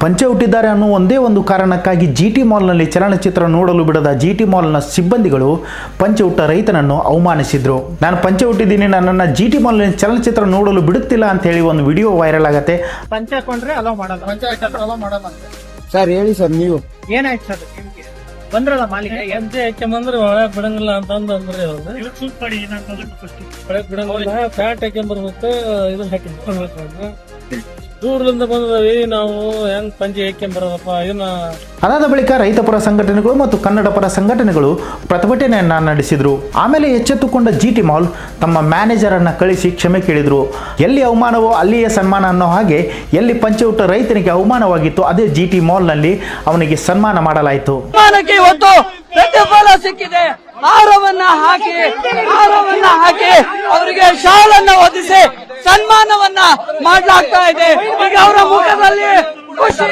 ಪಂಚೆ ಹುಟ್ಟಿದ್ದಾರೆ ಅನ್ನೋ ಒಂದೇ ಒಂದು ಕಾರಣಕ್ಕಾಗಿ ಜಿಟಿ ಮಾಲ್ನಲ್ಲಿ ಚಲನಚಿತ್ರ ನೋಡಲು ಬಿಡದ ಜಿಟಿ ಮಾಲ್ನ ಸಿಬ್ಬಂದಿಗಳು ಪಂಚೆ ಹುಟ್ಟ ರೈತನನ್ನು ಅವಮಾನಿಸಿದ್ರು. ನಾನು ಪಂಚೆ ಹುಟ್ಟಿದ್ದೀನಿ, ನನ್ನನ್ನು ಜಿಟಿ ಮಾಲ್ನಲ್ಲಿ ಚಲನಚಿತ್ರ ನೋಡಲು ಬಿಡುತ್ತಿಲ್ಲ ಅಂತ ಹೇಳಿ ಒಂದು ವಿಡಿಯೋ ವೈರಲ್ ಆಗತ್ತೆ. ಪಂಚೆ ಹಾಕೊಂಡ್ರೆ ಅಲೋ ಮಾಡಲ್ಲ, ಪಂಚೆ ಹಾಕೊಂಡ್ರೆ ಅಲೋ ಮಾಡಲ್ಲ ಅಂತ ಸರ್ ಹೇಳಿ ಸರ್. ನೀವು ಏನಾಯ್ತು ಸರ್ ನಿಮ್ಗೆ? ಬಂದ್ರಲ್ಲ ಮಾಲೀಕ ಪಂಚೆ ಹಾಕ್ಯಂಬಂದ್ರೆ ಒಳಗ್ ಬಿಡಂಗಿಲ್ಲ ಅಂತಂದ್ರೆ ಒಳಗ್ ಬಿಡಂಗಿಲ್ಲ, ಪ್ಯಾಂಟ್ ಹಾಕ್ಯಂಬರ್ಬೇಕು, ಇದನ್ನ ಹಾಕ್ಯಂಬರ್ಬೇಕು. ದೂರದಿಂದ ಬಂದವಿ ನಾವು ಹೆಂಗ್ ಪಂಚೆ ಹಾಕ್ಯಂಬರದಪ್ಪ ಇದನ್ನ. ಅದಾದ ಬಳಿಕ ರೈತ ಪರ ಸಂಘಟನೆಗಳು ಮತ್ತು ಕನ್ನಡ ಪರ ಸಂಘಟನೆಗಳು ಪ್ರತಿಭಟನೆಯನ್ನ ನಡೆಸಿದ್ರು. ಆಮೇಲೆ ಎಚ್ಚೆತ್ತುಕೊಂಡ ಜಿಟಿ ಮಾಲ್ ತಮ್ಮ ಮ್ಯಾನೇಜರ್ ಅನ್ನ ಕಳಿಸಿ ಕ್ಷಮೆ ಕೇಳಿದ್ರು. ಎಲ್ಲಿ ಅವಮಾನವೋ ಅಲ್ಲಿಯೇ ಸನ್ಮಾನ ಅನ್ನೋ ಹಾಗೆ ಎಲ್ಲಿ ಪಂಚೆ ಹುಟ್ಟ ರೈತನಿಗೆ ಅವಮಾನವಾಗಿತ್ತು ಅದೇ ಜಿಟಿ ಮಾಲ್ನಲ್ಲಿ ಅವನಿಗೆ ಸನ್ಮಾನ ಮಾಡಲಾಯಿತು. ಇವತ್ತು ಪ್ರತಿಫಲ ಸಿಕ್ಕಿದೆ. ಹಾರವನ್ನ ಹಾಕಿ ಅವರಿಗೆ ಶಾಲನ್ನ ಹೊದಿಸಿ ಸನ್ಮಾನವನ್ನ ಮಾಡಲಾಗ್ತಾ ಇದೆ. ಈಗ ಅವರ ಮುಖದಲ್ಲಿ ಖುಷಿ